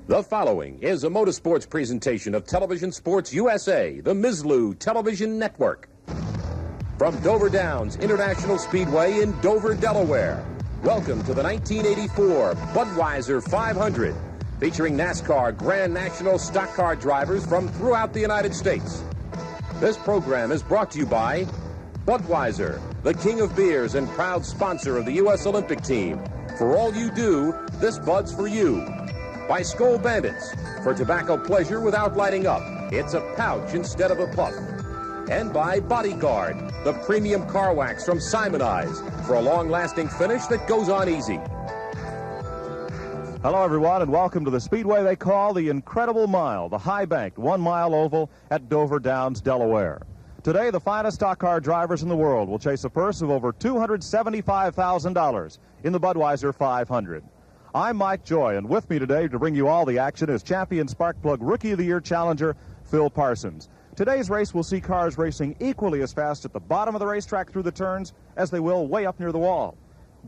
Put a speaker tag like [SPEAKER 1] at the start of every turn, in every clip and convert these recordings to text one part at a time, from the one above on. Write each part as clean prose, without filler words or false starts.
[SPEAKER 1] The following is a motorsports presentation of Television Sports USA, the Mizlou Television Network. From Dover Downs International Speedway in Dover, Delaware, welcome to the 1984 Budweiser 500, featuring NASCAR Grand National stock car drivers from throughout the United States. This program is brought to you by Budweiser, the king of beers and proud sponsor of the U.S. Olympic team. For all you do, this Bud's for you. By Skull Bandits, for tobacco pleasure without lighting up. It's a pouch instead of a puff. And by Bodyguard, the premium car wax from Simon Eyes, for a long-lasting finish that goes on easy.
[SPEAKER 2] Hello, everyone, and welcome to the speedway they call the Incredible Mile, the high-banked one-mile oval at Dover Downs, Delaware. Today, the finest stock car drivers in the world will chase a purse of over $275,000 in the Budweiser 500. I'm Mike Joy, and with me today to bring you all the action is champion Sparkplug Rookie of the Year challenger Phil Parsons. Today's race will see cars racing equally as fast at the bottom of the racetrack through the turns as they will way up near the wall.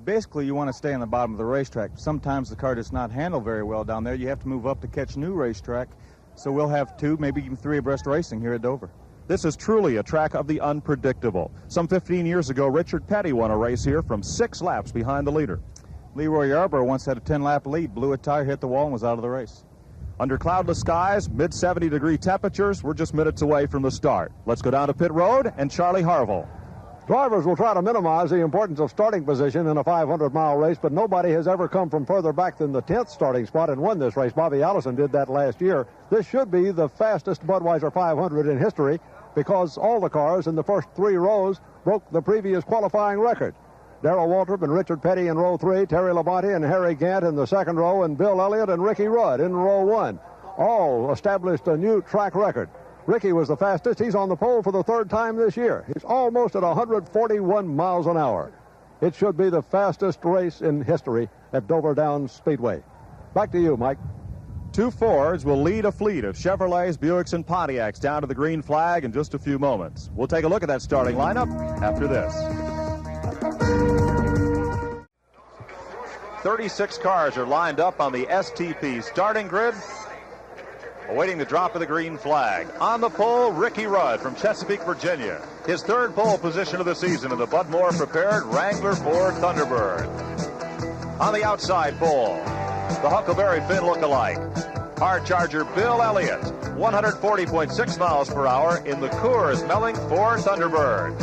[SPEAKER 3] Basically, you want to stay on the bottom of the racetrack. Sometimes the car does not handle very well down there. You have to move up to catch new racetrack. So we'll have two, maybe even three abreast racing here at Dover.
[SPEAKER 2] This is truly a track of the unpredictable. Some 15 years ago, Richard Petty won a race here from 6 laps behind the leader.
[SPEAKER 3] Leroy Yarborough once had a 10-lap lead, blew a tire, hit the wall, and was out of the race.
[SPEAKER 2] Under cloudless skies, mid-70-degree temperatures, we're just minutes away from the start. Let's go down to pit road and Charlie Harville.
[SPEAKER 4] Drivers will try to minimize the importance of starting position in a 500-mile race, but nobody has ever come from further back than the 10th starting spot and won this race. Bobby Allison did that last year. This should be the fastest Budweiser 500 in history because all the cars in the first 3 rows broke the previous qualifying record. Darrell Waltrip and Richard Petty in row 3, Terry Labonte and Harry Gant in the second row, and Bill Elliott and Ricky Rudd in row 1. All established a new track record. Ricky was the fastest. He's on the pole for the 3rd time this year. He's almost at 141 miles an hour. It should be the fastest race in history at Dover Downs Speedway. Back to you, Mike.
[SPEAKER 2] 2 Fords will lead a fleet of Chevrolets, Buicks, and Pontiacs down to the green flag in just a few moments. We'll take a look at that starting lineup after this. 36 cars are lined up on the STP starting grid, awaiting the drop of the green flag. On the pole, Ricky Rudd from Chesapeake, Virginia. His 3rd pole position of the season in the Bud Moore prepared Wrangler Ford Thunderbird. On the outside pole, the Huckleberry Finn look-alike, hard charger Bill Elliott, 140.6 miles per hour in the Coors Melling Ford Thunderbird.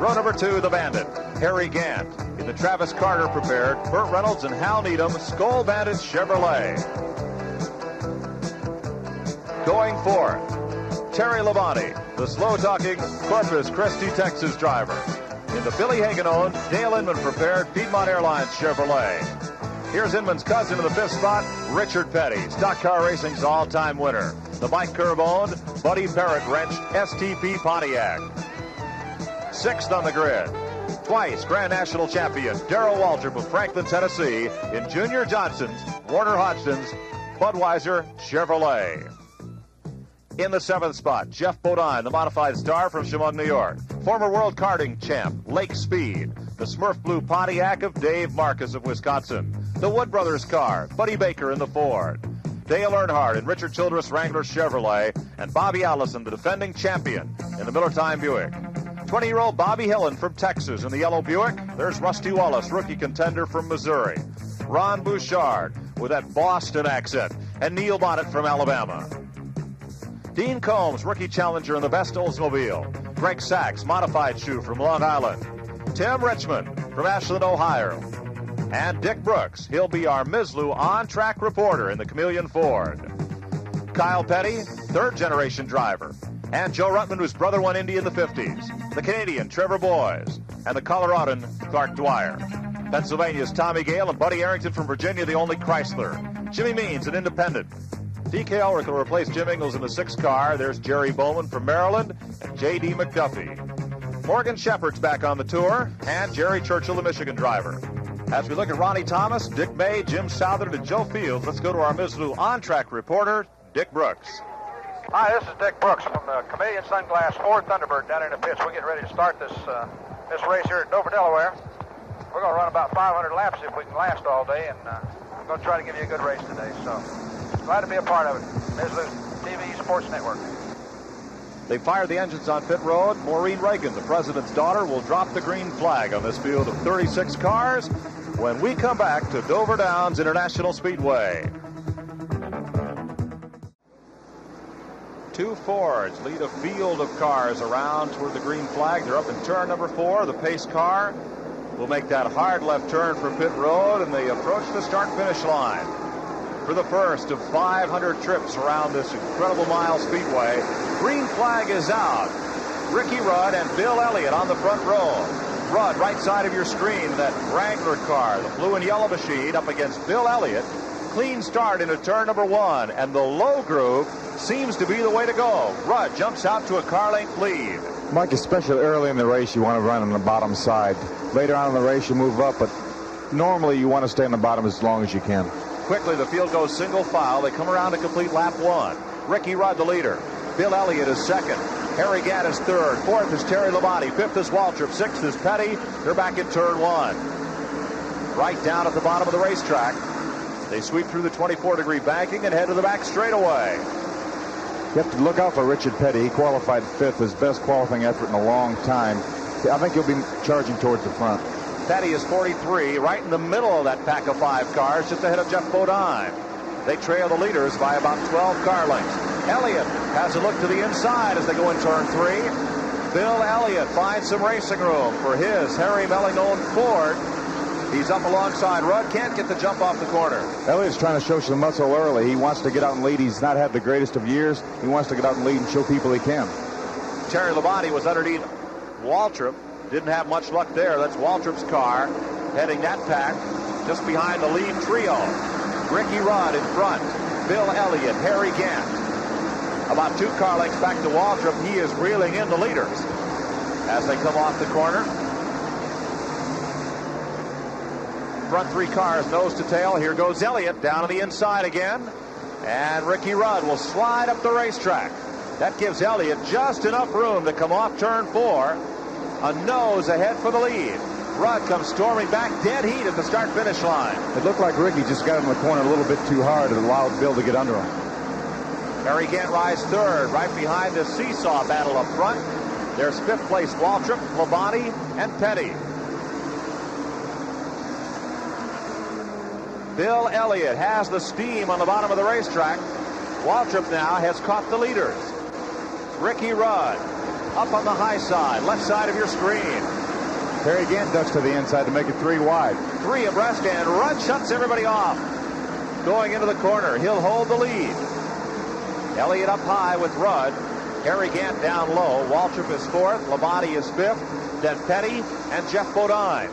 [SPEAKER 2] Row number 2, the Bandit, Harry Gant, in the Travis Carter prepared Burt Reynolds and Hal Needham Skull Bandit Chevrolet. Going forth, Terry Labonte, the slow-talking Corpus Christi, Texas driver, in the Billy Hagan-owned Dale Inman prepared Piedmont Airlines Chevrolet. Here's Inman's cousin in the 5th spot, Richard Petty, stock car racing's all-time winner, the Mike Curve-owned Buddy Parrott Wrench STP Pontiac. 6th on the grid, twice Grand National champion Darrell Waltrip of Franklin, Tennessee, in Junior Johnson's Warner Hodgson's Budweiser Chevrolet. In the 7th spot, Jeff Bodine, the modified star from Chemung, New York. Former world karting champ, Lake Speed. The Smurf Blue Pontiac of Dave Marcus of Wisconsin. The Wood Brothers car, Buddy Baker in the Ford. Dale Earnhardt in Richard Childress Wrangler Chevrolet. And Bobby Allison, the defending champion, in the Miller Time Buick. 20-year-old Bobby Hillen from Texas in the yellow Buick. There's Rusty Wallace, rookie contender from Missouri. Ron Bouchard with that Boston accent. And Neil Bonnet from Alabama. Dean Combs, rookie challenger in the best Oldsmobile. Greg Sachs, modified shoe from Long Island. Tim Richmond from Ashland, Ohio. And Dick Brooks, he'll be our Mizlou on-track reporter in the Chameleon Ford. Kyle Petty, 3rd-generation driver. And Joe Ruttman, whose brother won Indy in the 50s. The Canadian, Trevor Boyes. And the Coloradan, Clark Dwyer. Pennsylvania's Tommy Gale and Buddy Arrington from Virginia, the only Chrysler. Jimmy Means, an independent. DK Ulrich will replace Jim Ingles in the 6th car. There's Jerry Bowman from Maryland and J.D. McDuffie. Morgan Shepherd's back on the tour, and Jerry Churchill, the Michigan driver. As we look at Ronnie Thomas, Dick May, Jim Southard, and Joe Fields, let's go to our Mizlou on-track reporter, Dick Brooks.
[SPEAKER 5] Hi, this is Dick Brooks from the Chameleon Sunglass Ford Thunderbird down in the pits. We're getting ready to start this race here at Dover, Delaware. We're going to run about 500 laps if we can last all day, and going to try to give you a good race today. So glad to be a part of it. Mizlou TV Sports Network.
[SPEAKER 2] They fire the engines on pit road. Maureen Reagan, the president's daughter, will drop the green flag on this field of 36 cars when we come back to Dover Downs International Speedway. Two Fords lead a field of cars around toward the green flag. They're up in turn number 4. The pace car will make that hard left turn for pit road, and they approach the start-finish line. For the first of 500 trips around this incredible mile speedway, green flag is out. Ricky Rudd and Bill Elliott on the front row. Rudd, right side of your screen, that Wrangler car, the blue and yellow machine, up against Bill Elliott. Clean start into turn number 1, and the low groove seems to be the way to go. Rudd jumps out to a car length lead.
[SPEAKER 3] Mike, especially early in the race, you want to run on the bottom side. Later on in the race, you move up, but normally you want to stay on the bottom as long as you can.
[SPEAKER 2] Quickly, the field goes single file. They come around to complete lap 1. Ricky Rudd, the leader. Bill Elliott is second. Harry Gatt is third. Fourth is Terry Labonte. Fifth is Waltrip. Sixth is Petty. They're back in turn 1. Right down at the bottom of the racetrack. They sweep through the 24-degree banking and head to the back straightaway.
[SPEAKER 3] You have to look out for Richard Petty. He qualified 5th, his best qualifying effort in a long time. I think he'll be charging towards the front.
[SPEAKER 2] Petty is 43, right in the middle of that pack of 5 cars, just ahead of Jeff Bodine. They trail the leaders by about 12 car lengths. Elliott has a look to the inside as they go in turn 3. Bill Elliott finds some racing room for his Harry Melling-owned Ford. He's up alongside Rudd, can't get the jump off the corner.
[SPEAKER 3] Elliott's trying to show some muscle early. He wants to get out and lead. He's not had the greatest of years. He wants to get out and lead and show people he can.
[SPEAKER 2] Terry Labonte was underneath Waltrip. Didn't have much luck there. That's Waltrip's car heading that pack just behind the lead trio. Ricky Rudd in front. Bill Elliott, Harry Gant. About 2 car lengths back to Waltrip. He is reeling in the leaders as they come off the corner. Front 3 cars nose to tail. Here goes Elliott down on the inside again. And Ricky Rudd will slide up the racetrack. That gives Elliott just enough room to come off turn 4. A nose ahead for the lead. Rudd comes storming back, dead heat at the start-finish line.
[SPEAKER 3] It looked like Ricky just got in the corner a little bit too hard and allowed Bill to get under him.
[SPEAKER 2] Harry Gant rides third, right behind the seesaw battle up front. There's 5th place Waltrip, Labonte, and Petty. Bill Elliott has the steam on the bottom of the racetrack. Waltrip now has caught the leaders. Ricky Rudd up on the high side, left side of your screen.
[SPEAKER 3] Harry Gant ducks to the inside to make it 3 wide.
[SPEAKER 2] 3 abreast, and Rudd shuts everybody off. Going into the corner, he'll hold the lead. Elliott up high with Rudd. Harry Gant down low. Waltrip is 4th. Labonte is 5th. Then Petty and Jeff Bodine.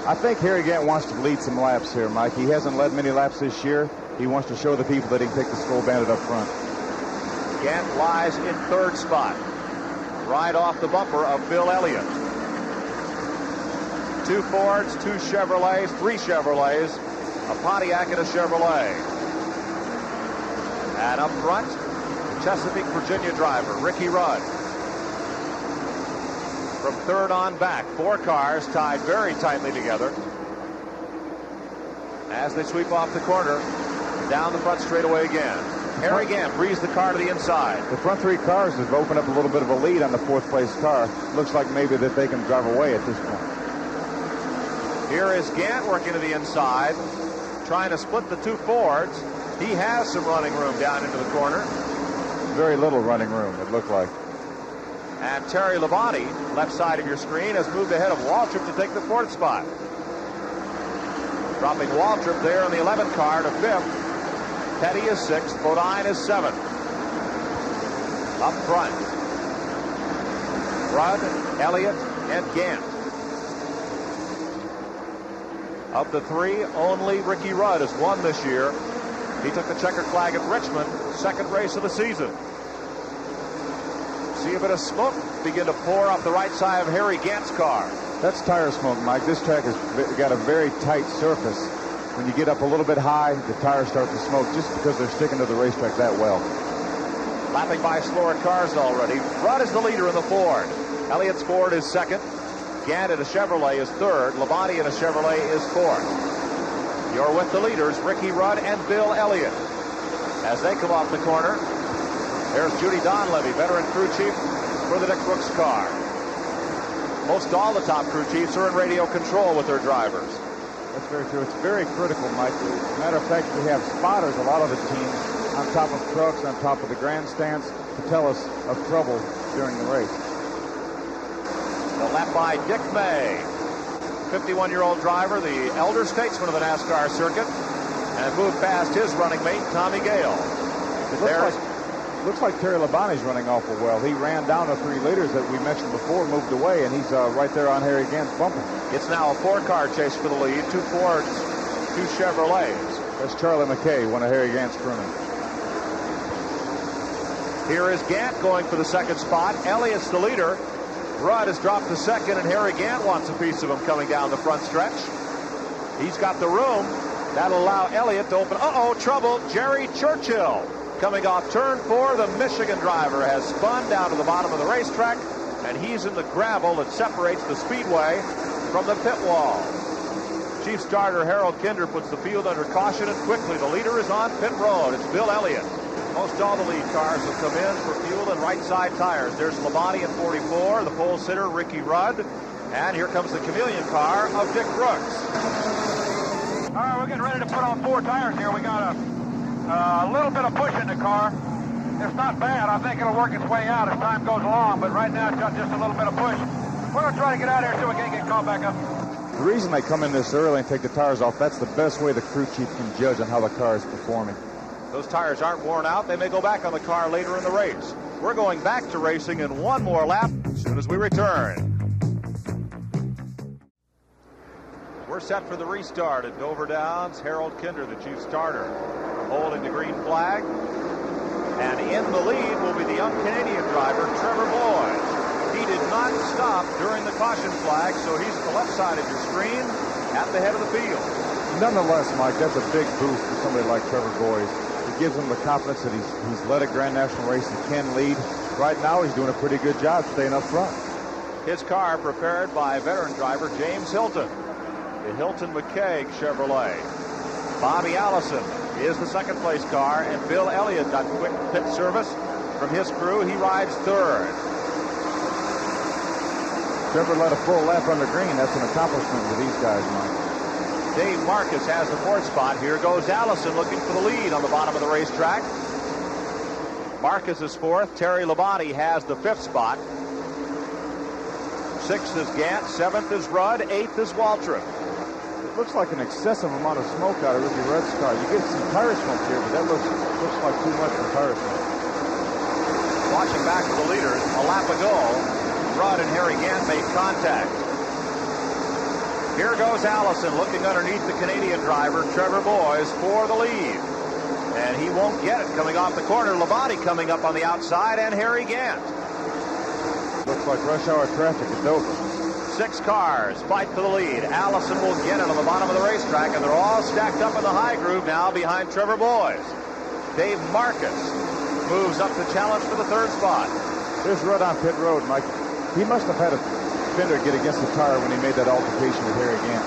[SPEAKER 3] I think Harry Gant wants to lead some laps here, Mike. He hasn't led many laps this year. He wants to show the people that he can take the Skull Bandit up front.
[SPEAKER 2] Gant lies in 3rd spot, right off the bumper of Bill Elliott. 2 Fords, 2 Chevrolets, 3 Chevrolets, a Pontiac and a Chevrolet. And up front, the Chesapeake, Virginia driver, Ricky Rudd. From 3rd on back, 4 cars tied very tightly together. As they sweep off the corner, down the front straightaway again. Harry Gant breathes the car to the inside.
[SPEAKER 3] The front 3 cars have opened up a little bit of a lead on the 4th place car. Looks like maybe that they can drive away at this point.
[SPEAKER 2] Here is Gant working to the inside, trying to split the 2 Fords. He has some running room down into the corner.
[SPEAKER 3] Very little running room, it looked like.
[SPEAKER 2] And Terry Labonte, left side of your screen, has moved ahead of Waltrip to take the 4th spot. Dropping Waltrip there in the 11th car to 5th. Petty is 6th. Bodine is 7th. Up front, Rudd, Elliott, and Gant. Of the 3, only Ricky Rudd has won this year. He took the checkered flag at Richmond, 2nd race of the season. See a bit of smoke begin to pour off the right side of Harry Gant's car.
[SPEAKER 3] That's tire smoke, Mike. This track has got a very tight surface. When you get up a little bit high, the tires start to smoke just because they're sticking to the racetrack that well.
[SPEAKER 2] Lapping by slower cars already. Rudd is the leader in the Ford. Elliott's Ford is 2nd. Gant in a Chevrolet is 3rd. Labonte in a Chevrolet is 4th. You're with the leaders, Ricky Rudd and Bill Elliott. As they come off the corner, there's Judy Donlevy, veteran crew chief for the Dick Brooks car. Most all the top crew chiefs are in radio control with their drivers.
[SPEAKER 3] That's very true. It's very critical, Mike. As a matter of fact, we have spotters, a lot of the teams, on top of trucks, on top of the grandstands, to tell us of trouble during the race.
[SPEAKER 2] The lap by Dick May, 51-year-old driver, the elder statesman of the NASCAR circuit, and moved past his running mate, Tommy Gale.
[SPEAKER 3] Looks like Terry Labonte's running awful well. He ran down the 3 leaders that we mentioned before, moved away, and he's right there on Harry Gant's bumper.
[SPEAKER 2] It's now a 4-car chase for the lead, 2 Fords, 2 Chevrolets.
[SPEAKER 3] That's Charlie McKay, one of Harry Gant's crewmen.
[SPEAKER 2] Here is Gant going for the 2nd spot. Elliott's the leader. Rudd has dropped to 2nd, and Harry Gant wants a piece of him coming down the front stretch. He's got the room. That'll allow Elliott to open. Trouble. Jerry Churchill coming off turn 4. The Michigan driver has spun down to the bottom of the racetrack, and he's in the gravel that separates the speedway from the pit wall. Chief starter Harold Kinder puts the field under caution, and quickly the leader is on pit road. It's Bill Elliott. Most all the lead cars have come in for fuel and right side tires. There's Labonte in 44, the pole sitter Ricky Rudd, and here comes the chameleon car of Dick Brooks.
[SPEAKER 5] All right, we're getting ready to put on 4 tires here. We got a little bit of push in the car. It's not bad. I think it'll work its way out as time goes along, but right now it's got just a little bit of push. We're going to try to get out of here so we can't get caught back up.
[SPEAKER 3] The reason they come in this early and take the tires off, that's the best way the crew chief can judge on how the car is performing.
[SPEAKER 2] Those tires aren't worn out. They may go back on the car later in the race. We're going back to racing in one more lap as soon as we return. We're set for the restart at Dover Downs. Harold Kinder, the chief starter, holding the green flag. And in the lead will be the young Canadian driver, Trevor Boyd. He did not stop during the caution flag, so he's at the left side of your screen at the head of the field.
[SPEAKER 3] Nonetheless, Mike, that's a big boost for somebody like Trevor Boyd. It gives him the confidence that he's led a Grand National race and can lead. Right now, he's doing a pretty good job staying up front.
[SPEAKER 2] His car prepared by veteran driver James Hilton, the Hilton McKay Chevrolet. Bobby Allison is the 2nd place car, and Bill Elliott got quick pit service from his crew. He rides 3rd.
[SPEAKER 3] Trevor led a full lap under green. That's an accomplishment for these guys, Mike.
[SPEAKER 2] Dave Marcus has the 4th spot. Here goes Allison looking for the lead on the bottom of the racetrack. Marcus is 4th. Terry Labonte has the 5th spot. 6th is Gant. 7th is Rudd. 8th is Waltrip.
[SPEAKER 3] It looks like an excessive amount of smoke out of Ricky Rudd's car. You get some tire smoke here, but that looks like too much for tire smoke.
[SPEAKER 2] Watching back to the leaders, a lap ago, Rudd and Harry Gant made contact. Here goes Allison looking underneath the Canadian driver, Trevor Boyd, for the lead. And he won't get it coming off the corner. Labonte coming up on the outside, and Harry Gant.
[SPEAKER 3] Looks like rush hour traffic at Dover.
[SPEAKER 2] 6 cars fight for the lead. Allison will get it on the bottom of the racetrack, and they're all stacked up in the high groove now behind Trevor Boyd. Dave Marcus moves up to challenge for the 3rd spot.
[SPEAKER 3] There's Rudd on pit road, Mike. He must have had a fender get against the tire when he made that altercation with Harry Gant.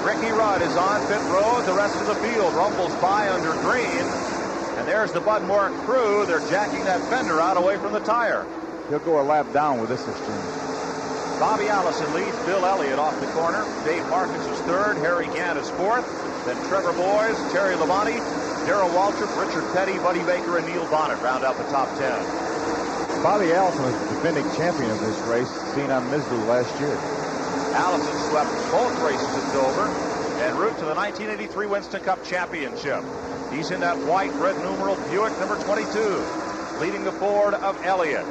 [SPEAKER 2] Ricky Rudd is on pit road. The rest of the field rumbles by under green. And there's the Bud Moore crew. They're jacking that fender out away from the tire.
[SPEAKER 3] He'll go a lap down with this exchange.
[SPEAKER 2] Bobby Allison leads Bill Elliott off the corner. Dave Marcus is 3rd. Harry Gant is 4th. Then Trevor Boyd, Terry Labonte, Darrell Waltrip, Richard Petty, Buddy Baker, and Neil Bonnet round out the top 10.
[SPEAKER 3] Bobby Allison is the defending champion of this race, seen on Mizlou last year.
[SPEAKER 2] Allison swept both races at Dover en route to the 1983 Winston Cup Championship. He's in that white red numeral Buick number 22, leading the Ford of Elliott.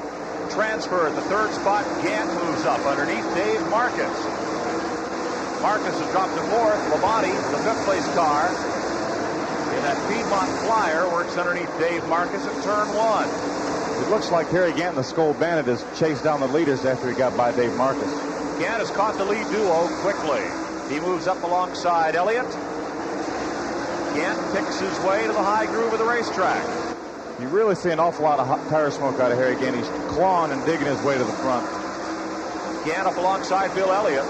[SPEAKER 2] Transferred the 3rd spot. Gant moves up underneath Dave Marcus. Marcus has dropped to 4th. Labonte, the 5th place car, in that Piedmont Flyer, works underneath Dave Marcus at turn 1.
[SPEAKER 3] It looks like Harry Gant and the Skull Bandit has chased down the leaders after he got by Dave Marcus.
[SPEAKER 2] Gant has caught the lead duo quickly. He moves up alongside Elliott. Gant picks his way to the high groove of the racetrack.
[SPEAKER 3] You really see an awful lot of hot tire smoke out of Harry Gant. He's clawing and digging his way to the front.
[SPEAKER 2] Gant up alongside Bill Elliott.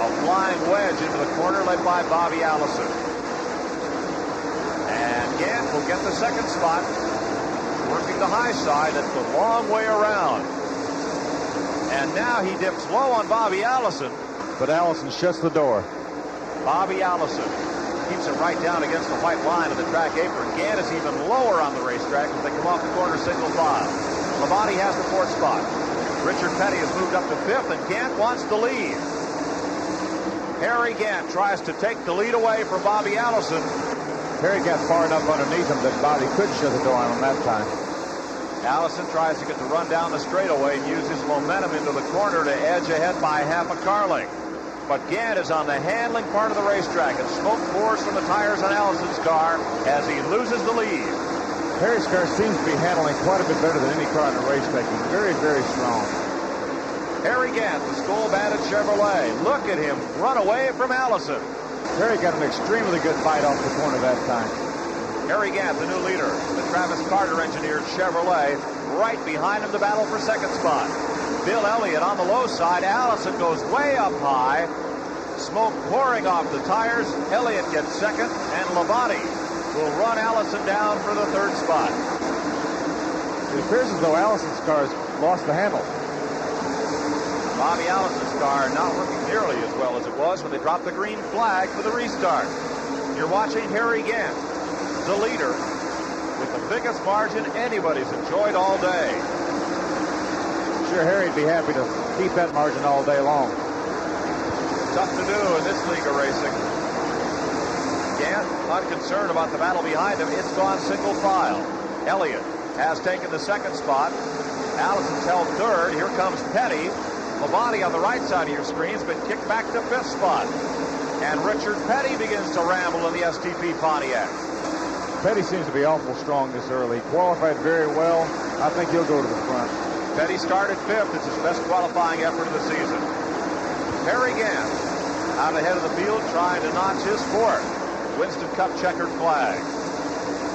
[SPEAKER 2] A flying wedge into the corner led by Bobby Allison. And Gant will get the second spot. Working the high side. That's the long way around. And now he dips low on Bobby Allison.
[SPEAKER 3] But Allison shuts the door.
[SPEAKER 2] Bobby Allison keeps it right down against the white line of the track apron. Gant is even lower on the racetrack as they come off the corner single file. Labonte has the fourth spot. Richard Petty has moved up to fifth, and Gant wants the lead. Harry Gant tries to take the lead away from Bobby Allison.
[SPEAKER 3] Harry got far enough underneath him that Bobby could shut the door on him that time.
[SPEAKER 2] Allison tries to get the run down the straightaway and use his momentum into the corner to edge ahead by half a car length. But Gant is on the handling part of the racetrack, and smoke pours from the tires on Allison's car as he loses the lead.
[SPEAKER 3] Harry's car seems to be handling quite a bit better than any car on the racetrack. He's very, very strong.
[SPEAKER 2] Harry Gant, the Skull Bandit Chevrolet. Look at him run away from Allison.
[SPEAKER 3] Harry got an extremely good fight off the corner that time.
[SPEAKER 2] Harry Gant, the new leader, the Travis Carter engineered Chevrolet, right behind him to battle for second spot. Bill Elliott on the low side. Allison goes way up high. Smoke pouring off the tires. Elliott gets second, and Labonte will run Allison down for the third spot.
[SPEAKER 3] It appears as though Allison's car has lost the handle.
[SPEAKER 2] Bobby Allison's car not working nearly as well as it was when they dropped the green flag for the restart. You're watching Harry Gant, the leader, with the biggest margin anybody's enjoyed all day.
[SPEAKER 3] Sure, Harry'd be happy to keep that margin all day long.
[SPEAKER 2] Tough to do in this league of racing. Gant, unconcerned about the battle behind him. It's gone single file. Elliott has taken the second spot. Allison's held third. Here comes Petty. Labonte on the right side of your screen's been kicked back to fifth spot. And Richard Petty begins to ramble in the STP Pontiac.
[SPEAKER 3] Petty seems to be awful strong this early. He qualified very well. I think he'll go to the front.
[SPEAKER 2] Petty started fifth. It's his best qualifying effort of the season. Harry Gant out ahead of the field trying to notch his fourth Winston Cup checkered flag.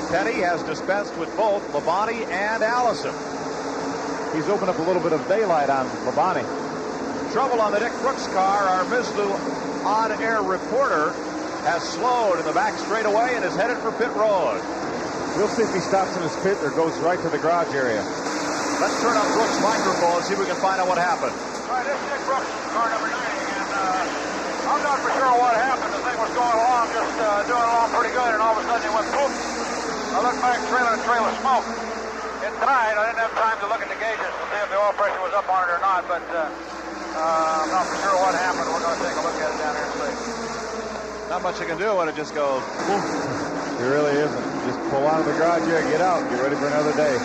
[SPEAKER 2] Petty has dispensed with both Labonte and Allison.
[SPEAKER 3] He's opened up a little bit of daylight on Labonte.
[SPEAKER 2] Trouble on the Dick Brooks car. Our Mizlou on-air reporter has slowed in the back straightaway and is headed for pit road.
[SPEAKER 3] We'll see if he stops in his pit or goes right to the garage area.
[SPEAKER 2] Let's turn on Brooks' microphone and see if we can find out what happened.
[SPEAKER 5] All right, this is Dick Brooks, car number 90, and I'm not for sure what happened. The thing was going along, just doing along pretty good, and all of a sudden it went poof. I looked back, trailing a trail of smoke. It died. I didn't have time to look at the gauges to see if the oil pressure was up on it or not, but I'm not for sure what happened. We're going to take a look at it down here and see.
[SPEAKER 2] Not much you can do when it just goes poof.
[SPEAKER 3] It really isn't. Just pull out of the garage here, get out, get ready for another day.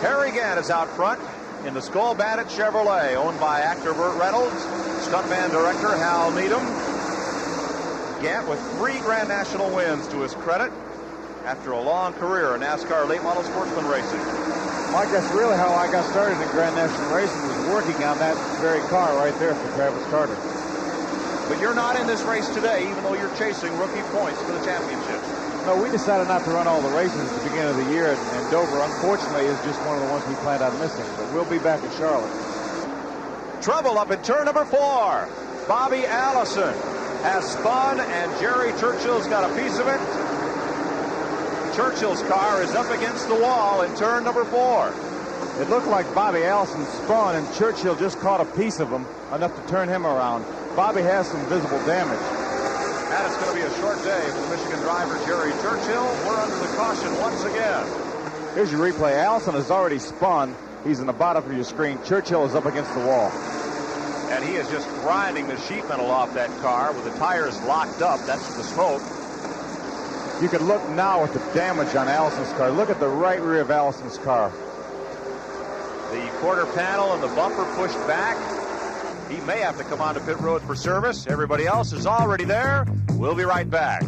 [SPEAKER 2] Harry Gant is out front in the Skull Bandit Chevrolet, owned by actor Burt Reynolds, stuntman director Hal Needham. Gant with 3 Grand National wins to his credit after a long career in NASCAR late model sportsman racing.
[SPEAKER 3] Mike, that's really how I got started in Grand National Racing, was working on that very car right there for Travis Carter.
[SPEAKER 2] But you're not in this race today, even though you're chasing rookie points for the championship.
[SPEAKER 3] No, we decided not to run all the races at the beginning of the year, and Dover, unfortunately, is just one of the ones we planned on missing. But we'll be back in Charlotte.
[SPEAKER 2] Trouble up in turn number 4. Bobby Allison has spun, and Jerry Churchill's got a piece of it. Churchill's car is up against the wall in turn number 4.
[SPEAKER 3] It looked like Bobby Allison spun, and Churchill just caught a piece of him, enough to turn him around. Bobby has some visible damage.
[SPEAKER 2] And it's going to be a short day for the Michigan driver, Jerry Churchill. We're under the caution once again.
[SPEAKER 3] Here's your replay. Allison has already spun. He's in the bottom of your screen. Churchill is up against the wall.
[SPEAKER 2] And he is just grinding the sheet metal off that car with the tires locked up. That's the smoke.
[SPEAKER 3] You can look now at the damage on Allison's car. Look at the right rear of Allison's car.
[SPEAKER 2] The quarter panel and the bumper pushed back. He may have to come onto pit road for service. Everybody else is already there. We'll be right back.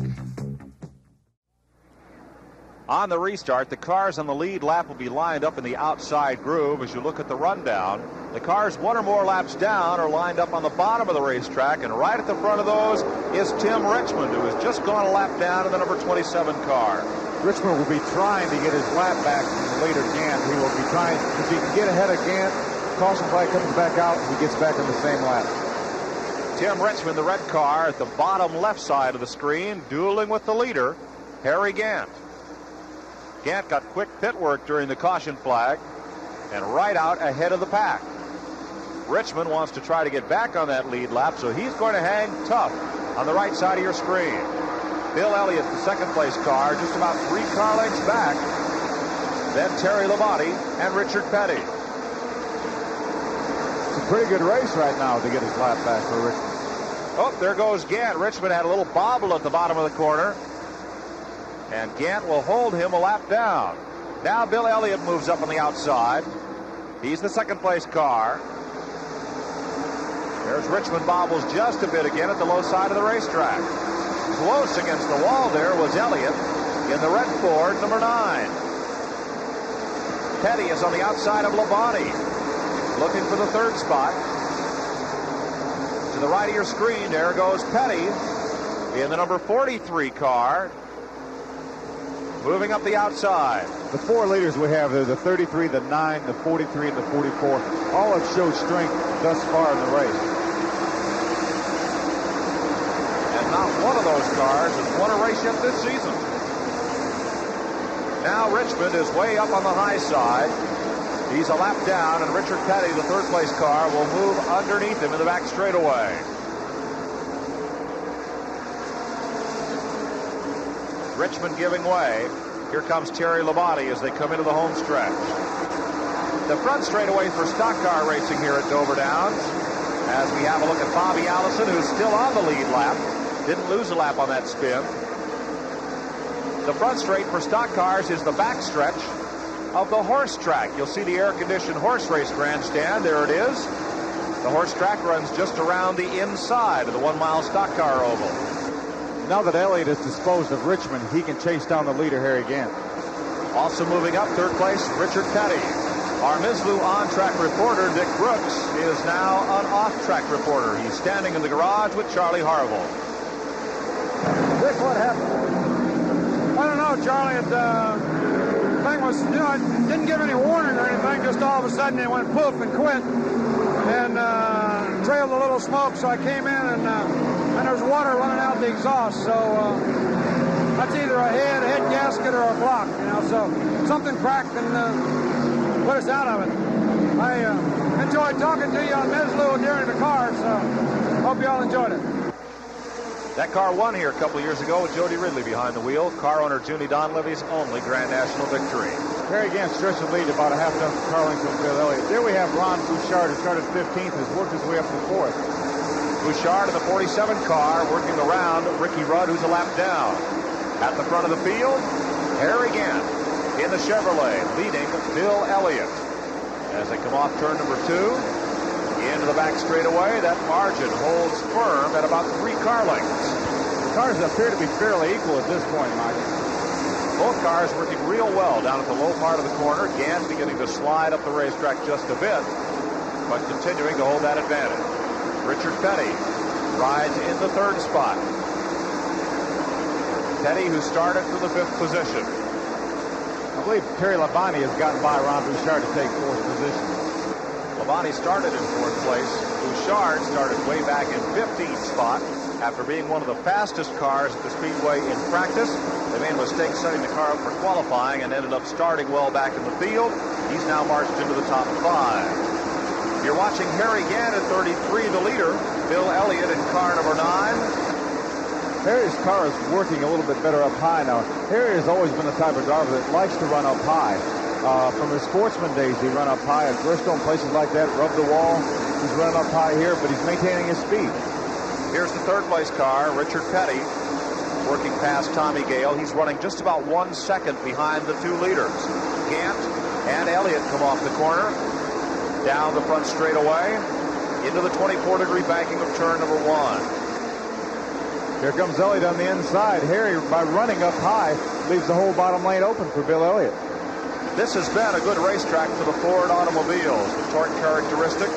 [SPEAKER 2] On the restart, the cars on the lead lap will be lined up in the outside groove. As you look at the rundown, the cars 1 or more laps down are lined up on the bottom of the racetrack, and right at the front of those is Tim Richmond, who has just gone a lap down in the number 27 car.
[SPEAKER 3] Richmond will be trying to get his lap back from the leader, Gant. He will be trying, if he can get ahead of Gant, caution flag comes back out, he gets back in the same lap.
[SPEAKER 2] Tim Richmond, the red car, at the bottom left side of the screen, dueling with the leader, Harry Gant. Gant got quick pit work during the caution flag and right out ahead of the pack. Richmond wants to try to get back on that lead lap, so he's going to hang tough on the right side of your screen. Bill Elliott, the second place car, just about 3 car lengths back. Then Terry Labonte and Richard Petty.
[SPEAKER 3] It's a pretty good race right now to get his lap back for Richmond.
[SPEAKER 2] Oh, there goes Gant. Richmond had a little bobble at the bottom of the corner. And Gant will hold him a lap down. Now Bill Elliott moves up on the outside. He's the second place car. There's Richmond bobbles just a bit again at the low side of the racetrack. Close against the wall there was Elliott in the red Ford, number 9. Petty is on the outside of Labonte, looking for the third spot. To the right of your screen, there goes Petty in the number 43 car, moving up the outside.
[SPEAKER 3] The 4 leaders we have are the 33, the 9, the 43, and the 44. All have showed strength thus far in the race.
[SPEAKER 2] And not one of those cars has won a race yet this season. Now Richmond is way up on the high side. He's a lap down, and Richard Petty, the third place car, will move underneath him in the back straightaway. Richmond giving way. Here comes Terry Labonte as they come into the home stretch. The front straightaway for stock car racing here at Dover Downs, as we have a look at Bobby Allison, who's still on the lead lap. Didn't lose a lap on that spin. The front straight for stock cars is the back stretch of the horse track. You'll see the air-conditioned horse race grandstand. There it is. The horse track runs just around the inside of the 1-mile stock car oval.
[SPEAKER 3] Now that Elliott is disposed of Richmond, he can chase down the leader, Harry Gant.
[SPEAKER 2] Also moving up, third place, Richard Petty. Our Mizlou on-track reporter, Dick Brooks, is now an off-track reporter. He's standing in the garage with Charlie Harville.
[SPEAKER 4] Dick, what happened?
[SPEAKER 5] I don't know, Charlie. The thing was, it didn't give any warning or anything. Just all of a sudden it went poof and quit, and trailed a little smoke. So I came in, and there was water running out the exhaust. So that's either a head gasket or a block, So something cracked and put us out of it. I enjoyed talking to you on Mizlou during the car, so hope you all enjoyed it.
[SPEAKER 2] That car won here a couple of years ago with Jody Ridley behind the wheel. Car owner Junie Donlevy's only Grand National victory.
[SPEAKER 3] Harry Gant stretched the lead about a half dozen car lengths from Bill Elliott. There we have Ron Bouchard, who started 15th, has worked his way up to 4th.
[SPEAKER 2] Bouchard in the 47 car working around Ricky Rudd, who's a lap down. At the front of the field, Harry Gant in the Chevrolet leading Bill Elliott. As they come off turn number 2, into the back straightaway, that margin holds firm at about 3 car lengths.
[SPEAKER 3] The cars appear to be fairly equal at this point, Mike.
[SPEAKER 2] Both cars working real well down at the low part of the corner. Gant beginning to slide up the racetrack just a bit, but continuing to hold that advantage. Richard Petty rides in the 3rd spot. Petty, who started for the 5th position.
[SPEAKER 3] I believe Terry Labonte has gotten by Ron Bouchard to take 4th position.
[SPEAKER 2] Labonte started in 4th place. Bouchard started way back in 15th spot after being one of the fastest cars at the Speedway in practice. They made a mistake setting the car up for qualifying and ended up starting well back in the field. He's now marched into the top 5. You're watching Harry Gant at 33, the leader. Bill Elliott in car number 9.
[SPEAKER 3] Harry's car is working a little bit better up high now. Harry has always been the type of driver that likes to run up high. From his sportsman days, he run up high at Bristol and places like that, rub the wall. He's running up high here, but he's maintaining his speed.
[SPEAKER 2] Here's the 3rd place car, Richard Petty, working past Tommy Gale. He's running just about 1 second behind the 2 leaders. Gant and Elliott come off the corner, down the front straightaway, into the 24-degree banking of turn number 1.
[SPEAKER 3] Here comes Elliott on the inside. Harry, by running up high, leaves the whole bottom lane open for Bill Elliott.
[SPEAKER 2] This has been a good racetrack for the Ford automobiles. The torque characteristic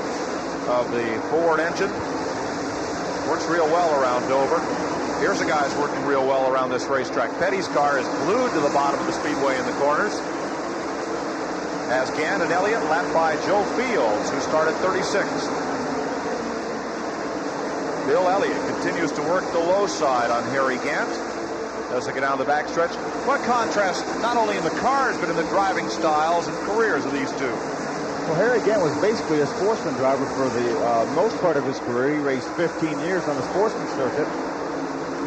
[SPEAKER 2] of the Ford engine works real well around Dover. Here's a guy's working real well around this racetrack. Petty's car is glued to the bottom of the Speedway in the corners. As Gant and Elliott lapped by Joe Fields, who started 36th. Bill Elliott continues to work the low side on Harry Gant as they get down the backstretch. What contrast, not only in the cars, but in the driving styles and careers of these two.
[SPEAKER 3] Well, Harry Gant was basically a sportsman driver for the most part of his career. He raced 15 years on the sportsman circuit.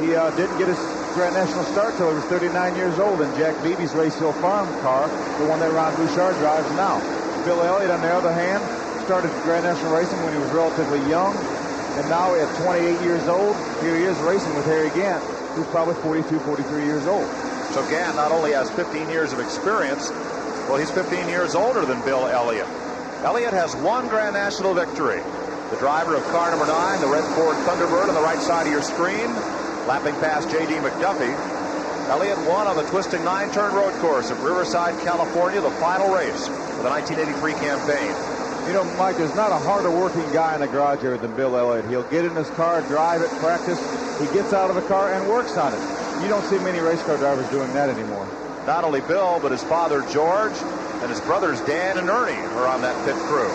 [SPEAKER 3] He didn't get his Grand National start till he was 39 years old in Jack Beebe's Race Hill Farm car, the one that Ron Bouchard drives now. Bill Elliott, on the other hand, started Grand National racing when he was relatively young, and now at 28 years old, here he is racing with Harry Gant, who's probably 42, 43 years old.
[SPEAKER 2] So Gant not only has 15 years of experience, well, he's 15 years older than Bill Elliott. Elliott has one Grand National victory. The driver of car number 9, the red Ford Thunderbird on the right side of your screen, lapping past J.D. McDuffie. Elliott won on the twisting 9-turn road course of Riverside, California, the final race of the 1983 campaign.
[SPEAKER 3] You know, Mike, there's not a harder working guy in the garage area than Bill Elliott. He'll get in his car, drive it, practice. He gets out of the car and works on it. You don't see many race car drivers doing that anymore.
[SPEAKER 2] Not only Bill, but his father George and his brothers Dan and Ernie are on that pit crew.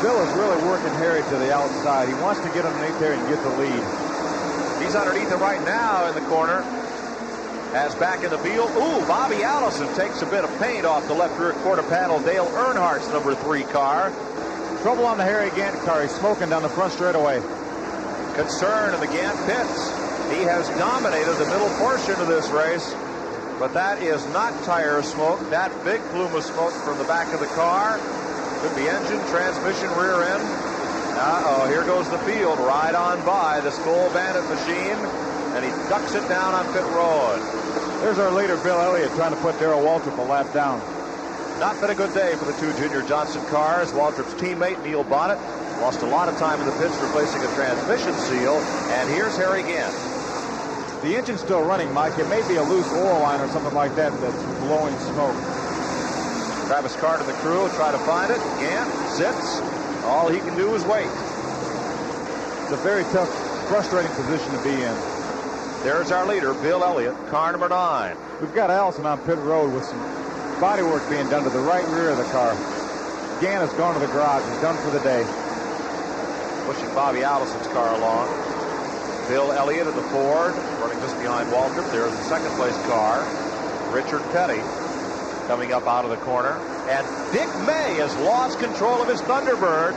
[SPEAKER 3] Bill is really working Harry to the outside. He wants to get underneath there and get the lead.
[SPEAKER 2] He's underneath him right now in the corner. As back in the field, Bobby Allison takes a bit of paint off the left rear quarter panel. Dale Earnhardt's number 3 car.
[SPEAKER 3] Trouble on the Harry Gant car. He's smoking down the front straightaway.
[SPEAKER 2] Concern in the Gant pits. He has dominated the middle portion of this race, but that is not tire smoke. That big plume of smoke from the back of the car could be engine, transmission, rear end. Here goes the field right on by the Skoal Bandit machine, and he ducks it down on pit road.
[SPEAKER 3] There's our leader, Bill Elliott, trying to put Darrell Waltrip a lap down.
[SPEAKER 2] Not been a good day for the 2 Junior Johnson cars. Waltrip's teammate, Neil Bonnet, lost a lot of time in the pits replacing a transmission seal, and here's Harry Gant.
[SPEAKER 3] The engine's still running, Mike. It may be a loose oil line or something like that that's blowing smoke.
[SPEAKER 2] Travis Carter and the crew will try to find it. Gant sits. All he can do is wait.
[SPEAKER 3] It's a very tough, frustrating position to be in.
[SPEAKER 2] There's our leader, Bill Elliott, car number 9.
[SPEAKER 3] We've got Allison on pit road with some body work being done to the right rear of the car. Gant has gone to the garage. He's done for the day.
[SPEAKER 2] Pushing Bobby Allison's car along. Bill Elliott of the Ford, running just behind Waltrip. There's the second place car. Richard Petty coming up out of the corner. And Dick May has lost control of his Thunderbird.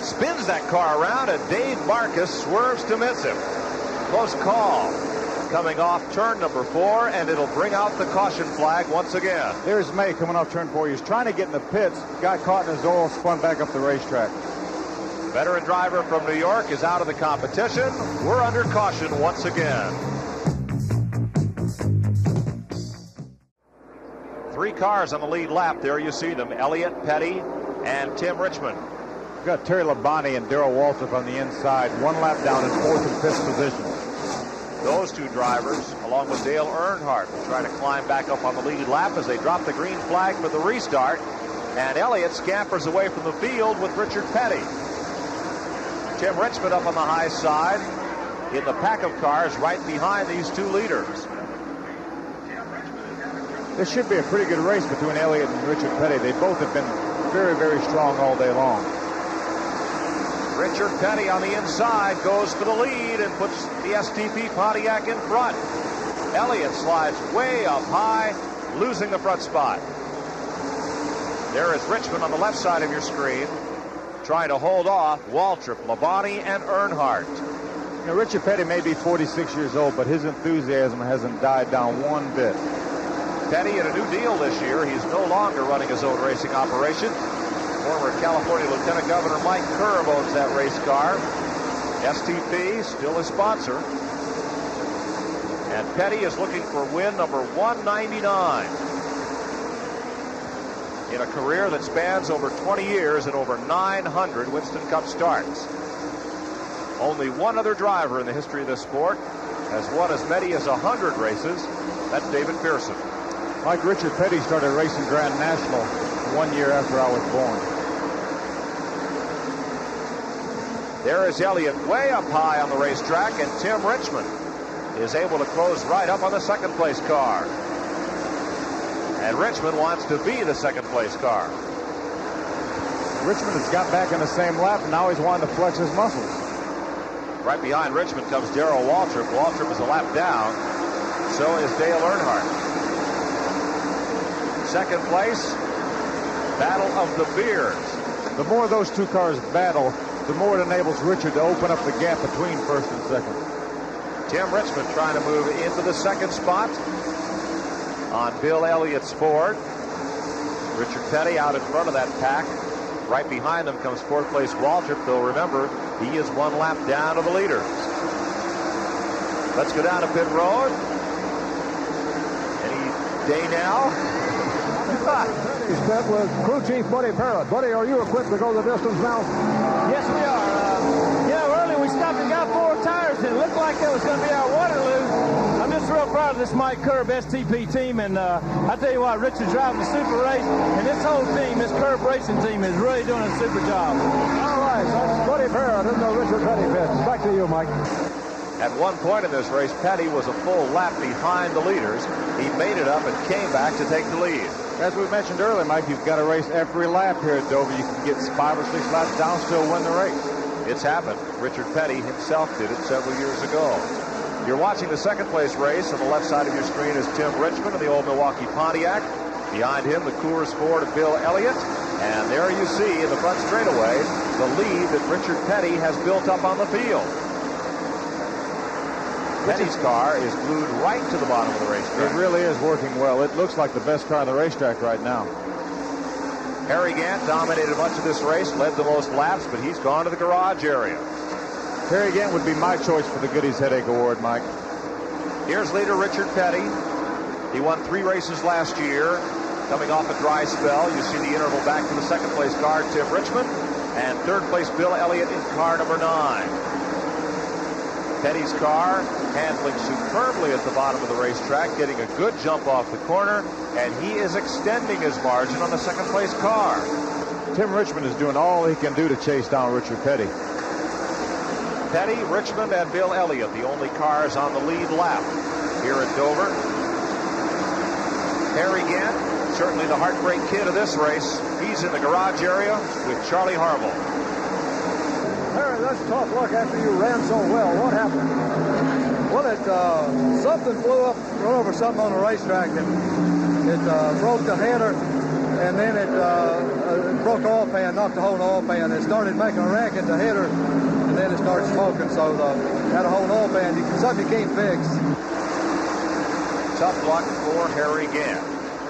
[SPEAKER 2] Spins that car around, and Dave Marcus swerves to miss him. Close call. Coming off turn number 4, and it'll bring out the caution flag once again.
[SPEAKER 3] There's May coming off turn 4. He was trying to get in the pits, got caught in his oil, spun back up the racetrack.
[SPEAKER 2] Veteran driver from New York is out of the competition. We're under caution once again. 3 cars on the lead lap. There you see them, Elliott, Petty, and Tim Richmond.
[SPEAKER 3] We've got Terry Labonte and Darrell Waltrip on the inside. 1 lap down in 4th and 5th position.
[SPEAKER 2] Those 2 drivers, along with Dale Earnhardt, will try to climb back up on the lead lap as they drop the green flag for the restart. And Elliott scampers away from the field with Richard Petty. Tim Richmond up on the high side in the pack of cars right behind these 2 leaders.
[SPEAKER 3] This should be a pretty good race between Elliott and Richard Petty. They both have been very, very strong all day long.
[SPEAKER 2] Richard Petty on the inside goes for the lead and puts the STP Pontiac in front. Elliott slides way up high, losing the front spot. There is Richmond on the left side of your screen, trying to hold off Waltrip, Labonte, and Earnhardt.
[SPEAKER 3] You know, Richard Petty may be 46 years old, but his enthusiasm hasn't died down one bit.
[SPEAKER 2] Petty in a new deal this year. He's no longer running his own racing operation. Former California Lieutenant Governor Mike Curb owns that race car. STP still a sponsor. And Petty is looking for win number 199. In a career that spans over 20 years and over 900 Winston Cup starts. Only one other driver in the history of this sport has won as many as 100 races. That's David Pearson.
[SPEAKER 3] Like Richard Petty started racing Grand National 1 year after I was born.
[SPEAKER 2] There is Elliott way up high on the racetrack, and Tim Richmond is able to close right up on the second place car. And Richmond wants to be the second place car.
[SPEAKER 3] Richmond has got back in the same lap, and now he's wanting to flex his muscles.
[SPEAKER 2] Right behind Richmond comes Darrell Waltrip. Waltrip is a lap down. So is Dale Earnhardt. Second place, battle of the beers.
[SPEAKER 3] The more those two cars battle, the more it enables Richard to open up the gap between first and second.
[SPEAKER 2] Tim Richmond trying to move into the second spot on Bill Elliott's Ford. Richard Petty out in front of that pack. Right behind them comes fourth place Waltrip, though remember, he is one lap down to the leaders. Let's go down to pit road. Any day now?
[SPEAKER 4] He's met with crew chief Buddy Parrott. Buddy, are you equipped to go the distance now?
[SPEAKER 6] Yes, we are. Early we stopped and got 4 tires, and it looked like that was going to be our Waterloo. I'm just real proud of this Mike Curb STP team, and I tell you what, Richard's driving a super race, and this whole team, this Curb racing team, is really doing a super job.
[SPEAKER 4] All right, that's Buddy Parrott in the Richard Petty pits. Back to you, Mike.
[SPEAKER 2] At one point in this race, Petty was a full lap behind the leaders. He made it up and came back to take the lead.
[SPEAKER 3] As we mentioned earlier, Mike, you've got to race every lap here at Dover. You can get 5 or 6 laps down, still win the race.
[SPEAKER 2] It's happened. Richard Petty himself did it several years ago. You're watching the second place race. On the left side of your screen is Tim Richmond of the old Milwaukee Pontiac. Behind him, the Coors Ford of Bill Elliott. And there you see in the front straightaway the lead that Richard Petty has built up on the field. Petty's car is glued right to the bottom of the racetrack.
[SPEAKER 3] It really is working well. It looks like the best car on the racetrack right now.
[SPEAKER 2] Harry Gant dominated much of this race, led the most laps, but he's gone to the garage area.
[SPEAKER 3] Harry Gant would be my choice for the Goodies Headache Award, Mike.
[SPEAKER 2] Here's leader Richard Petty. He won 3 races last year. Coming off a dry spell, you see the interval back to the second place car, Tim Richmond, and third place Bill Elliott in car number 9. Petty's car handling superbly at the bottom of the racetrack, getting a good jump off the corner, and he is extending his margin on the second place car.
[SPEAKER 3] Tim Richmond is doing all he can do to chase down Richard Petty.
[SPEAKER 2] Petty, Richmond, and Bill Elliott, the only cars on the lead lap here at Dover. Harry Gant, certainly the heartbreak kid of this race. He's in the garage area with Charlie Harville.
[SPEAKER 4] Harry, that's a tough luck after you ran so well. What happened?
[SPEAKER 7] Well, something flew up, run over something on the racetrack, and it broke the header, and then it broke the oil pan, knocked the hole in the oil pan. It started making a racket, the header, and then it started smoking. So had a hole in the oil pan. Something you can't fix.
[SPEAKER 2] Tough luck for Harry Gant.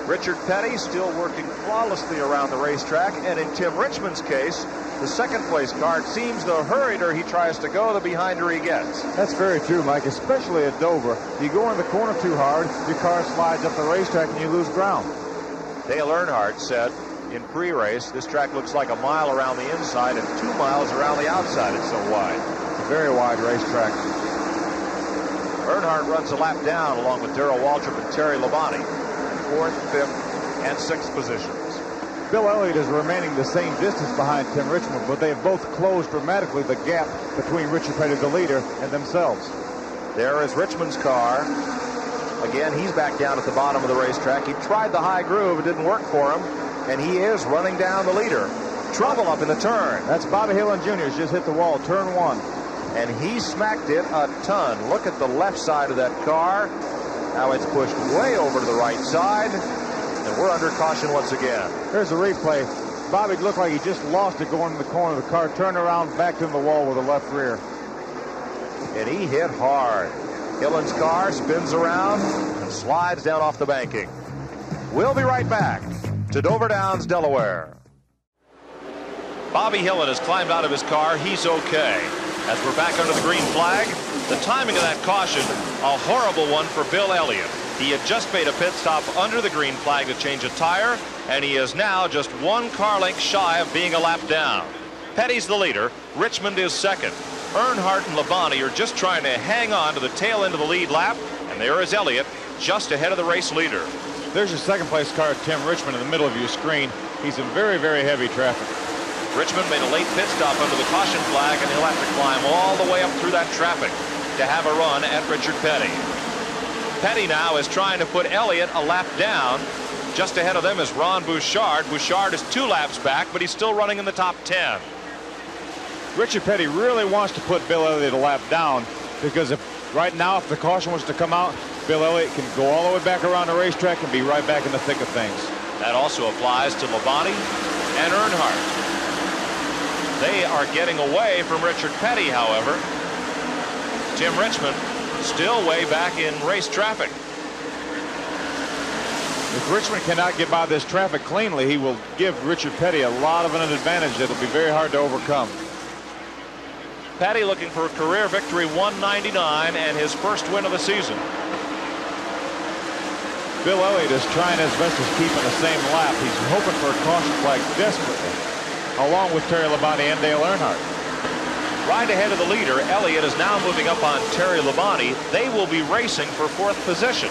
[SPEAKER 2] Richard Petty still working flawlessly around the racetrack, and in Tim Richmond's case, the second place car seems the hurrieder he tries to go, the behinder he gets.
[SPEAKER 3] That's very true, Mike, especially at Dover. If you go in the corner too hard, your car slides up the racetrack and you lose ground.
[SPEAKER 2] Dale Earnhardt said in pre-race, this track looks like a mile around the inside and 2 miles around the outside. It's so wide.
[SPEAKER 3] It's a very wide racetrack.
[SPEAKER 2] Earnhardt runs a lap down along with Darrell Waltrip and Terry Labonte in 4th, 5th, and 6th positions.
[SPEAKER 3] Bill Elliott is remaining the same distance behind Tim Richmond, but they have both closed dramatically the gap between Richard Petty, the leader, and themselves.
[SPEAKER 2] There is Richmond's car. Again, he's back down at the bottom of the racetrack. He tried the high groove. It didn't work for him, and he is running down the leader. Trouble up in the turn.
[SPEAKER 3] That's Bobby Hillin Jr. just hit the wall, turn 1.
[SPEAKER 2] And he smacked it a ton. Look at the left side of that car. Now it's pushed way over to the right side. And we're under caution once again.
[SPEAKER 3] Here's a replay. Bobby looked like he just lost it going in the corner of the car, turned around, back in the wall with the left rear.
[SPEAKER 2] And he hit hard. Hillen's car spins around and slides down off the banking. We'll be right back to Dover Downs, Delaware. Bobby Hillin has climbed out of his car. He's okay. As we're back under the green flag, the timing of that caution, a horrible one for Bill Elliott. He had just made a pit stop under the green flag to change a tire, and he is now just 1 car length shy of being a lap down. Petty's the leader. Richmond is second. Earnhardt and Labonte are just trying to hang on to the tail end of the lead lap, and there is Elliott just ahead of the race leader.
[SPEAKER 3] There's your second place car, Tim Richmond, in the middle of your screen. He's in very, very heavy traffic.
[SPEAKER 2] Richmond made a late pit stop under the caution flag, and he'll have to climb all the way up through that traffic to have a run at Richard Petty. Petty now is trying to put Elliott a lap down. Just ahead of them is Ron Bouchard. Bouchard is 2 laps back, but he's still running in the top 10.
[SPEAKER 3] Richard Petty really wants to put Bill Elliott a lap down, because right now, if the caution was to come out, Bill Elliott can go all the way back around the racetrack and be right back in the thick of things.
[SPEAKER 2] That also applies to Labonte and Earnhardt. They are getting away from Richard Petty, however. Tim Richmond still way back in race traffic.
[SPEAKER 3] If Richmond cannot get by this traffic cleanly, he will give Richard Petty a lot of an advantage that will be very hard to overcome.
[SPEAKER 2] Petty looking for a career victory, 199, and his first win of the season.
[SPEAKER 3] Bill Elliott is trying his best to keep in the same lap. He's hoping for a caution flag desperately, along with Terry Labonte and Dale Earnhardt.
[SPEAKER 2] Right ahead of the leader, Elliott is now moving up on Terry Labonte. They will be racing for fourth position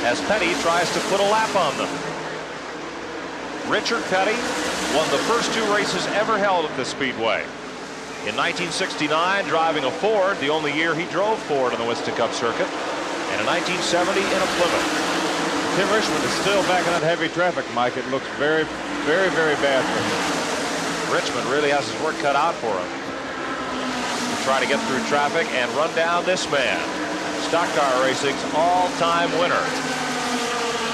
[SPEAKER 2] as Petty tries to put a lap on them. Richard Petty won the first 2 races ever held at the Speedway. In 1969, driving a Ford, the only year he drove Ford on the Winston Cup circuit, and in 1970 in a Plymouth.
[SPEAKER 3] Tim Richmond is still back in that heavy traffic, Mike. It looks very, very, very bad for him.
[SPEAKER 2] Richmond really has his work cut out for him. To try to get through traffic and run down this man. Stock car racing's all-time winner.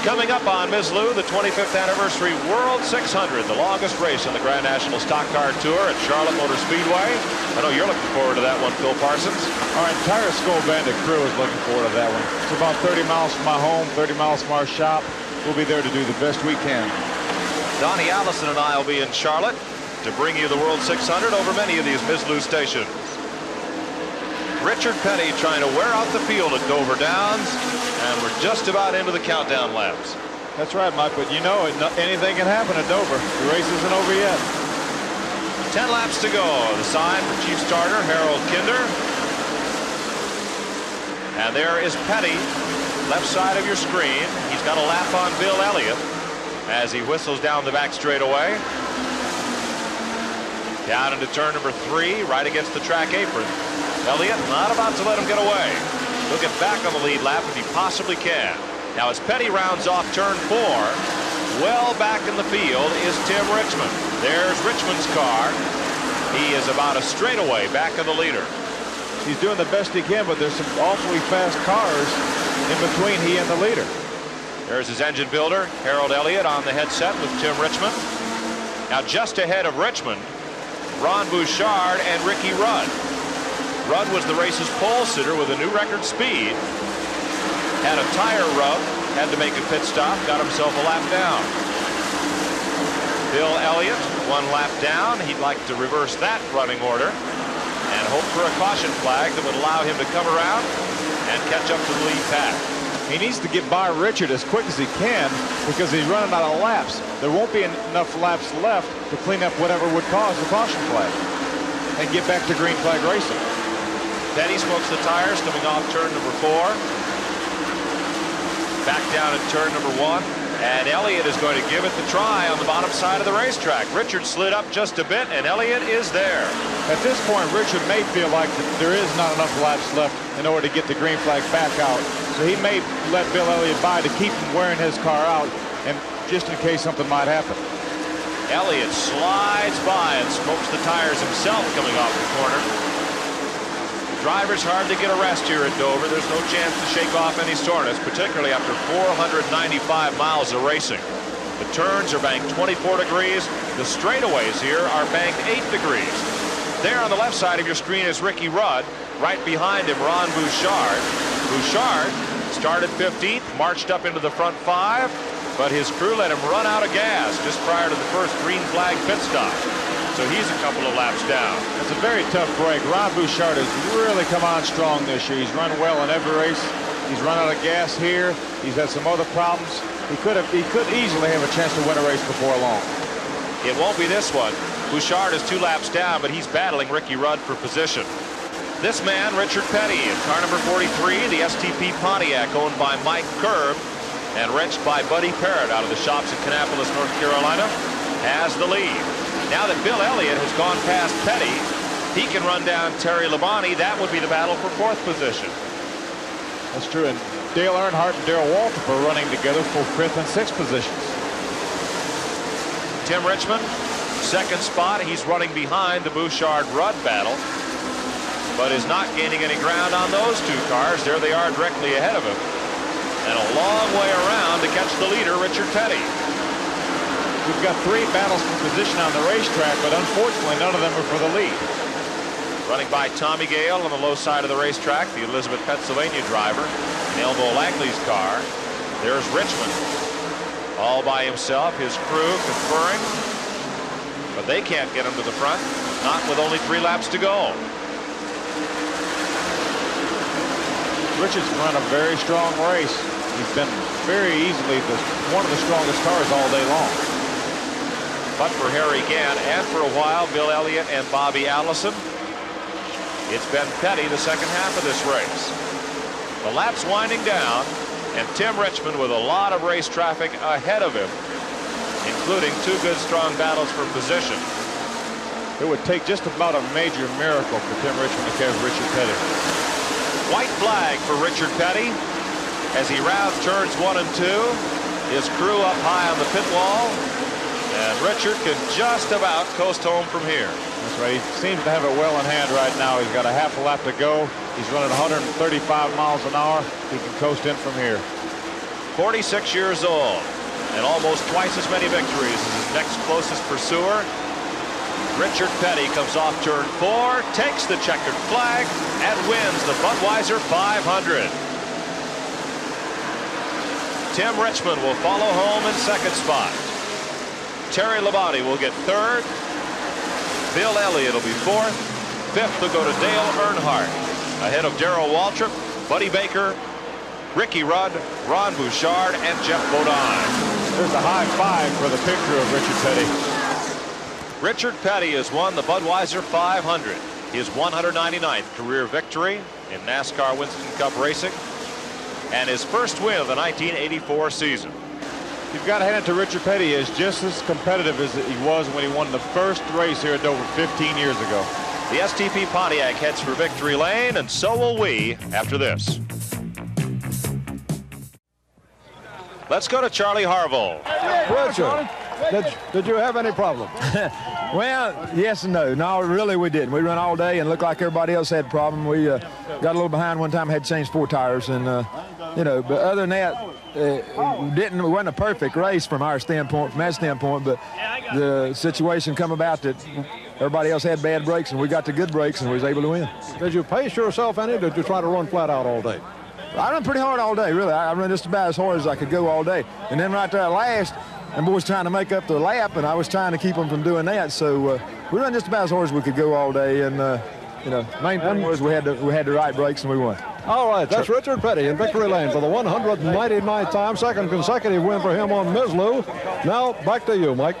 [SPEAKER 2] Coming up on Mizlou, the 25th anniversary World 600, the longest race on the Grand National Stock Car Tour at Charlotte Motor Speedway. I know you're looking forward to that one, Phil Parsons.
[SPEAKER 3] Our entire Skull Bandit crew is looking forward to that one. It's about 30 miles from my home, 30 miles from our shop. We'll be there to do the best we can.
[SPEAKER 2] Donnie Allison and I will be in Charlotte to bring you the World 600 over many of these Mizlou stations. Richard Petty trying to wear out the field at Dover Downs, and we're just about into the countdown laps.
[SPEAKER 3] That's right, Mike, but you know, anything can happen at Dover. The race isn't over yet.
[SPEAKER 2] 10 laps to go. The sign for Chief Starter Harold Kinder. And there is Petty, left side of your screen. He's got a lap on Bill Elliott as he whistles down the back straightaway. Down into turn number 3, right against the track apron. Elliott not about to let him get away. He'll get back on the lead lap if he possibly can. Now as Petty rounds off turn 4, well back in the field is Tim Richmond. There's Richmond's car. He is about a straightaway back of the leader.
[SPEAKER 3] He's doing the best he can, but there's some awfully fast cars in between he and the leader.
[SPEAKER 2] There's his engine builder, Harold Elliott, on the headset with Tim Richmond. Now just ahead of Richmond, Ron Bouchard and Ricky Rudd. Rudd was the race's pole sitter with a new record speed. Had a tire rub, had to make a pit stop, got himself a lap down. Bill Elliott, 1 lap down. He'd like to reverse that running order and hope for a caution flag that would allow him to come around and catch up to the lead pack.
[SPEAKER 3] He needs to get by Richard as quick as he can because he's running out of laps. There won't be enough laps left to clean up whatever would cause the caution flag and get back to green flag racing.
[SPEAKER 2] Petty smokes the tires coming off turn number 4. Back down at turn number 1. And Elliott is going to give it the try on the bottom side of the racetrack. Richard slid up just a bit, and Elliott is there.
[SPEAKER 3] At this point, Richard may feel like there is not enough laps left in order to get the green flag back out. So he may let Bill Elliott by to keep him wearing his car out, and just in case something might happen.
[SPEAKER 2] Elliott slides by and smokes the tires himself coming off the corner. Driver's hard to get a rest here at Dover. There's no chance to shake off any soreness, particularly after 495 miles of racing. The turns are banked 24 degrees. The straightaways here are banked 8 degrees. There on the left side of your screen is Ricky Rudd. Right behind him, Ron Bouchard. Bouchard started 15th, marched up into the front 5, but his crew let him run out of gas just prior to the first green flag pit stop. So he's a couple of laps down.
[SPEAKER 3] It's a very tough break. Ron Bouchard has really come on strong this year. He's run well in every race. He's run out of gas here. He's had some other problems. He could easily have a chance to win a race before long.
[SPEAKER 2] It won't be this one. Bouchard is 2 laps down, but he's battling Ricky Rudd for position. This man, Richard Petty, in car number 43, the STP Pontiac owned by Mike Curb and wrenched by Buddy Parrott out of the shops in Kannapolis, North Carolina, has the lead. Now that Bill Elliott has gone past Petty, he can run down Terry Labonte. That would be the battle for 4th position.
[SPEAKER 3] That's true. And Dale Earnhardt and Darrell Waltrip are running together for 5th and 6th positions.
[SPEAKER 2] Tim Richmond Second spot, he's running behind the Bouchard-Rudd battle, but is not gaining any ground on those two cars. There they are directly ahead of him. And a long way around to catch the leader, Richard Petty.
[SPEAKER 3] We've got 3 battles for position on the racetrack, but unfortunately none of them are for the lead.
[SPEAKER 2] Running by Tommy Gale on the low side of the racetrack, the Elizabeth, Pennsylvania driver, in Elmo Langley's car. There's Richmond, all by himself, his crew conferring, but they can't get him to the front, not with only 3 laps to go.
[SPEAKER 3] Richard's run a very strong race. He's been very easily one of the strongest cars all day long.
[SPEAKER 2] But for Harry Gant and for a while Bill Elliott and Bobby Allison, it's been Petty the second half of this race. The lap's winding down, and Tim Richmond with a lot of race traffic ahead of him, including 2 good strong battles for position.
[SPEAKER 3] It would take just about a major miracle for Tim Richmond to catch Richard Petty.
[SPEAKER 2] White flag for Richard Petty as he rounds turns 1 and 2. His crew up high on the pit wall, and Richard can just about coast home from here.
[SPEAKER 3] That's right. He seems to have it well in hand right now. He's got a half a lap to go. He's running 135 miles an hour. He can coast in from here.
[SPEAKER 2] 46 years old and almost twice as many victories as his next closest pursuer. Richard Petty comes off turn 4, takes the checkered flag, and wins the Budweiser 500. Tim Richmond will follow home in second spot. Terry Labonte will get third. Bill Elliott will be fourth. Fifth will go to Dale Earnhardt, ahead of Darrell Waltrip, Buddy Baker, Ricky Rudd, Ron Bouchard, and Jeff Bodine.
[SPEAKER 3] There's a high five for the picture of Richard Petty.
[SPEAKER 2] Richard Petty has won the Budweiser 500, his 199th career victory in NASCAR Winston Cup racing, and his first win of the 1984 season.
[SPEAKER 3] You've got to hand it to Richard Petty. He is just as competitive as he was when he won the first race here at Dover 15 years ago.
[SPEAKER 2] The STP Pontiac heads for victory lane, and so will we after this. Let's go to Charlie Harville.
[SPEAKER 4] Richard, did you have any problem?
[SPEAKER 8] Well, yes and no. No, really we didn't. We run all day and looked like everybody else had a problem. We got a little behind one time, had to change 4 tires, and you know, but other than that, it wasn't a perfect race from our standpoint, from that standpoint, but the situation come about that everybody else had bad brakes and we got the good brakes and we was able to win.
[SPEAKER 4] Did you pace yourself any, or did you try to run flat out all day?
[SPEAKER 8] I run pretty hard all day, really. I run just about as hard as I could go all day. And then right there at last, and boys trying to make up the lap, and I was trying to keep them from doing that. So we run just about as hard as we could go all day, and you know, main thing was we had the right brakes and we won.
[SPEAKER 4] All right, that's Richard Petty in victory lane for the 199th time, second consecutive win for him on Mizlou. Now back to you, Mike.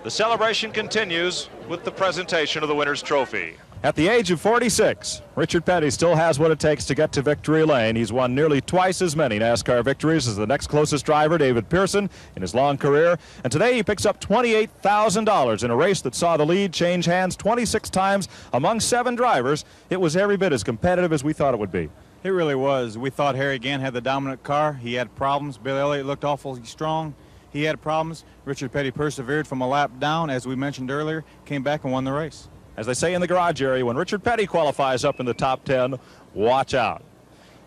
[SPEAKER 2] The celebration continues with the presentation of the winner's trophy.
[SPEAKER 9] At the age of 46, Richard Petty still has what it takes to get to victory lane. He's won nearly twice as many NASCAR victories as the next closest driver, David Pearson, in his long career. And today he picks up $28,000 in a race that saw the lead change hands 26 times among 7 drivers. It was every bit as competitive as we thought it would be.
[SPEAKER 10] It really was. We thought Harry Gant had the dominant car. He had problems. Bill Elliott looked awfully strong. He had problems. Richard Petty persevered from a lap down, as we mentioned earlier, came back and won the race.
[SPEAKER 9] As they say in the garage area, when Richard Petty qualifies up in the top 10, watch out.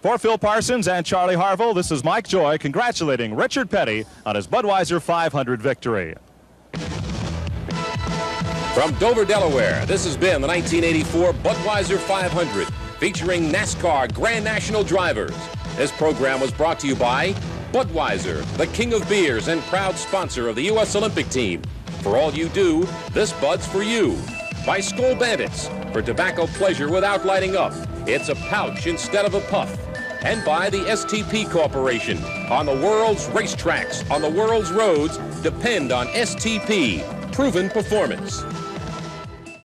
[SPEAKER 9] For Phil Parsons and Charlie Harville, this is Mike Joy congratulating Richard Petty on his Budweiser 500 victory.
[SPEAKER 1] From Dover, Delaware, this has been the 1984 Budweiser 500, featuring NASCAR Grand National drivers. This program was brought to you by Budweiser, the king of beers and proud sponsor of the U.S. Olympic team. For all you do, this Bud's for you. By Skull Bandits, for tobacco pleasure without lighting up. It's a pouch instead of a puff. And by the STP Corporation. On the world's racetracks, on the world's roads, depend on STP, proven performance.